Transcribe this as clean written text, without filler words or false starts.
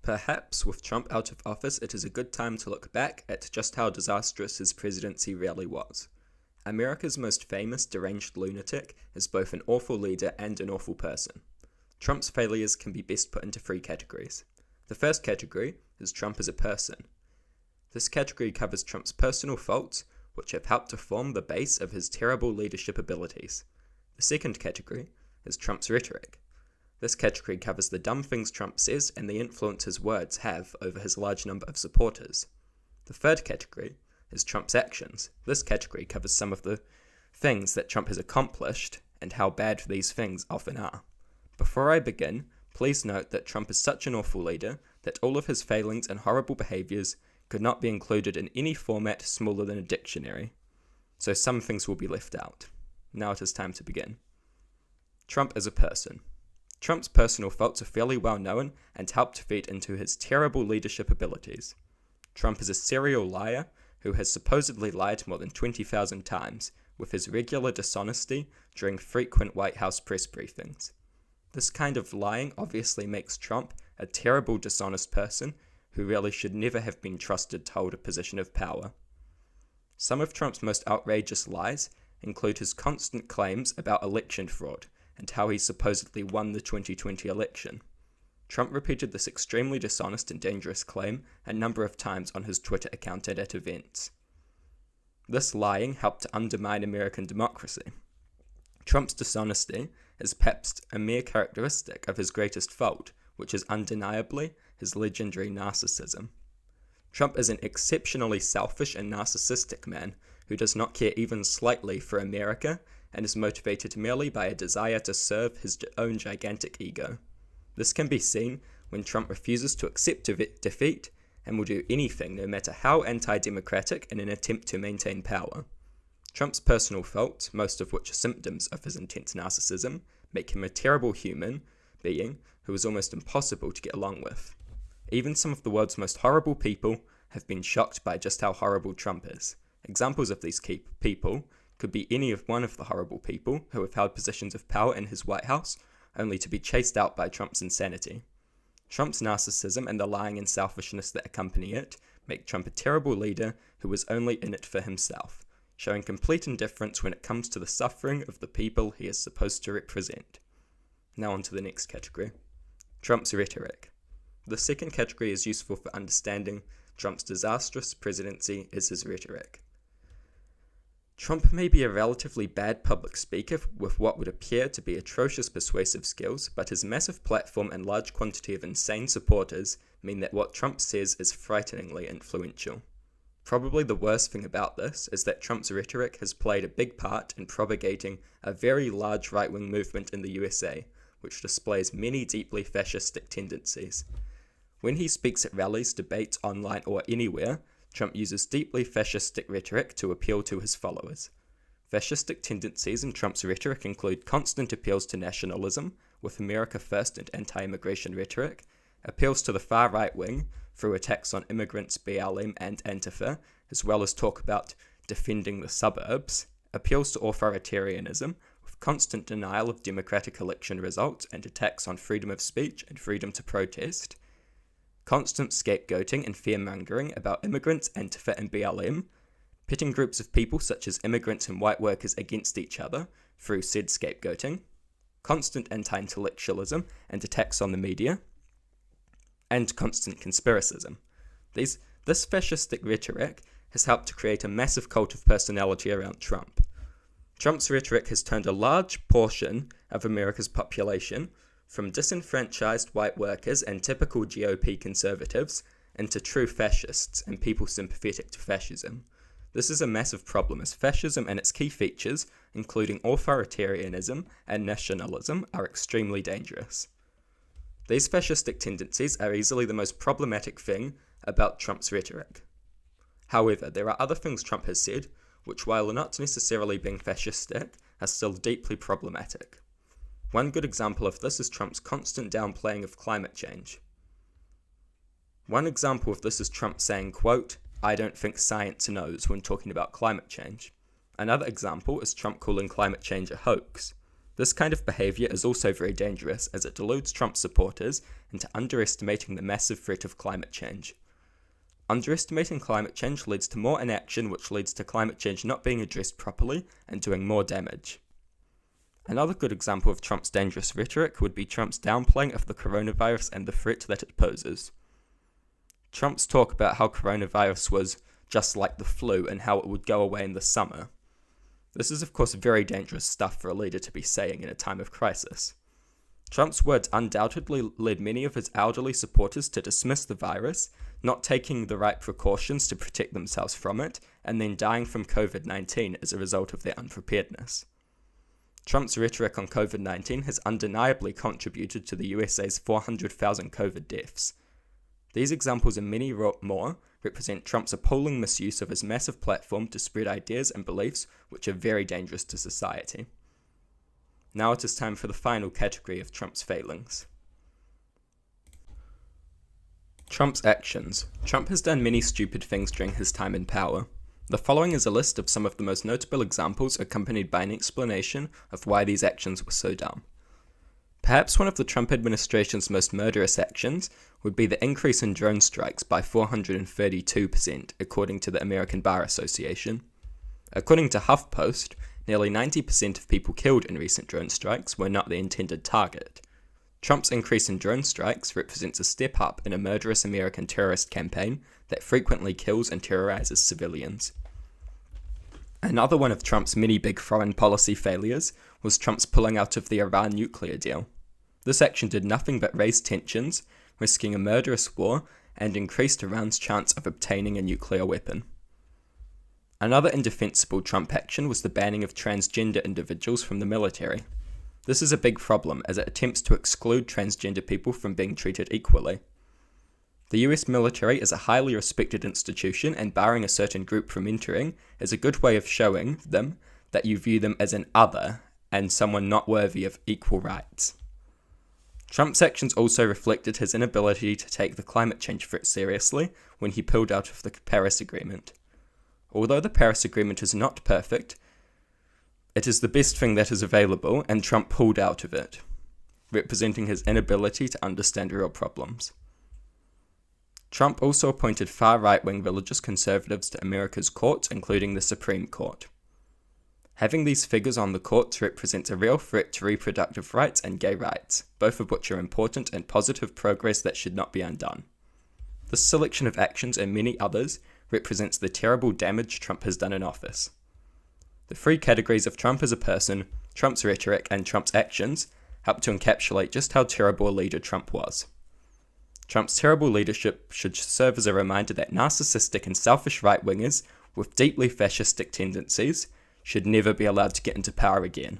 Perhaps with Trump out of office, it is a good time to look back at just how disastrous his presidency really was. America's most famous deranged lunatic is both an awful leader and an awful person. Trump's failures can be best put into three categories. The first category is Trump as a person. This category covers Trump's personal faults, which have helped to form the base of his terrible leadership abilities. The second category is Trump's rhetoric. This category covers the dumb things Trump says and the influence his words have over his large number of supporters. The third category is Trump's actions. This category covers some of the things that Trump has accomplished and how bad these things often are. Before I begin, please note that Trump is such an awful leader that all of his failings and horrible behaviors could not be included in any format smaller than a dictionary, so some things will be left out. Now it is time to begin. Trump as a person. Trump's personal faults are fairly well known and help to feed into his terrible leadership abilities. Trump is a serial liar who has supposedly lied more than 20,000 times, with his regular dishonesty during frequent White House press briefings. This kind of lying obviously makes Trump a terrible dishonest person who really should never have been trusted to hold a position of power. Some of Trump's most outrageous lies include his constant claims about election fraud and how he supposedly won the 2020 election. Trump repeated this extremely dishonest and dangerous claim a number of times on his Twitter account and at events. This lying helped to undermine American democracy. Trump's dishonesty is perhaps a mere characteristic of his greatest fault, which is undeniably his legendary narcissism. Trump is an exceptionally selfish and narcissistic man who does not care even slightly for America and is motivated merely by a desire to serve his own gigantic ego. This can be seen when Trump refuses to accept defeat and will do anything, no matter how anti-democratic, in an attempt to maintain power. Trump's personal faults, most of which are symptoms of his intense narcissism, make him a terrible human being who is almost impossible to get along with. Even some of the world's most horrible people have been shocked by just how horrible Trump is. Examples of these people could be any of one of the horrible people who have held positions of power in his White House, only to be chased out by Trump's insanity. Trump's narcissism and the lying and selfishness that accompany it make Trump a terrible leader who is only in it for himself, showing complete indifference when it comes to the suffering of the people he is supposed to represent. Now on to the next category. Trump's rhetoric. The second category is useful for understanding Trump's disastrous presidency is his rhetoric. Trump may be a relatively bad public speaker with what would appear to be atrocious persuasive skills, but his massive platform and large quantity of insane supporters mean that what Trump says is frighteningly influential. Probably the worst thing about this is that Trump's rhetoric has played a big part in propagating a very large right-wing movement in the USA, which displays many deeply fascistic tendencies. When he speaks at rallies, debates, online, or anywhere, Trump uses deeply fascistic rhetoric to appeal to his followers. Fascistic tendencies in Trump's rhetoric include constant appeals to nationalism, with America First and anti-immigration rhetoric, appeals to the far right wing through attacks on immigrants, BLM, and Antifa, as well as talk about defending the suburbs, appeals to authoritarianism, with constant denial of democratic election results and attacks on freedom of speech and freedom to protest, constant scapegoating and fear-mongering about immigrants, Antifa, and BLM, pitting groups of people such as immigrants and white workers against each other through said scapegoating, constant anti-intellectualism and attacks on the media, and constant conspiracism. This fascistic rhetoric has helped to create a massive cult of personality around Trump. Trump's rhetoric has turned a large portion of America's population from disenfranchised white workers and typical GOP conservatives into true fascists and people sympathetic to fascism. This is a massive problem as fascism and its key features, including authoritarianism and nationalism, are extremely dangerous. These fascistic tendencies are easily the most problematic thing about Trump's rhetoric. However, there are other things Trump has said, which while not necessarily being fascistic, are still deeply problematic. One good example of this is Trump's constant downplaying of climate change. One example of this is Trump saying, quote, "I don't think science knows," when talking about climate change. Another example is Trump calling climate change a hoax. This kind of behaviour is also very dangerous as it deludes Trump supporters into underestimating the massive threat of climate change. Underestimating climate change leads to more inaction, which leads to climate change not being addressed properly and doing more damage. Another good example of Trump's dangerous rhetoric would be Trump's downplaying of the coronavirus and the threat that it poses. Trump's talk about how coronavirus was just like the flu and how it would go away in the summer. This is of course very dangerous stuff for a leader to be saying in a time of crisis. Trump's words undoubtedly led many of his elderly supporters to dismiss the virus, not taking the right precautions to protect themselves from it, and then dying from COVID-19 as a result of their unpreparedness. Trump's rhetoric on COVID-19 has undeniably contributed to the USA's 400,000 COVID deaths. These examples and many more represent Trump's appalling misuse of his massive platform to spread ideas and beliefs which are very dangerous to society. Now it is time for the final category of Trump's failings. Trump's actions. Trump has done many stupid things during his time in power. The following is a list of some of the most notable examples accompanied by an explanation of why these actions were so dumb. Perhaps one of the Trump administration's most murderous actions would be the increase in drone strikes by 432%, according to the American Bar Association. According to HuffPost, nearly 90% of people killed in recent drone strikes were not the intended target. Trump's increase in drone strikes represents a step up in a murderous American terrorist campaign that frequently kills and terrorizes civilians. Another one of Trump's many big foreign policy failures was Trump's pulling out of the Iran nuclear deal. This action did nothing but raise tensions, risking a murderous war, and increased Iran's chance of obtaining a nuclear weapon. Another indefensible Trump action was the banning of transgender individuals from the military. This is a big problem as it attempts to exclude transgender people from being treated equally. The US military is a highly respected institution, and barring a certain group from entering is a good way of showing them that you view them as an other and someone not worthy of equal rights. Trump's actions also reflected his inability to take the climate change threat seriously when he pulled out of the Paris Agreement. Although the Paris Agreement is not perfect, it is the best thing that is available, and Trump pulled out of it, representing his inability to understand real problems. Trump also appointed far right-wing religious conservatives to America's courts, including the Supreme Court. Having these figures on the courts represents a real threat to reproductive rights and gay rights, both of which are important and positive progress that should not be undone. This selection of actions and many others represents the terrible damage Trump has done in office. The three categories of Trump as a person, Trump's rhetoric, and Trump's actions help to encapsulate just how terrible a leader Trump was. Trump's terrible leadership should serve as a reminder that narcissistic and selfish right-wingers with deeply fascistic tendencies should never be allowed to get into power again.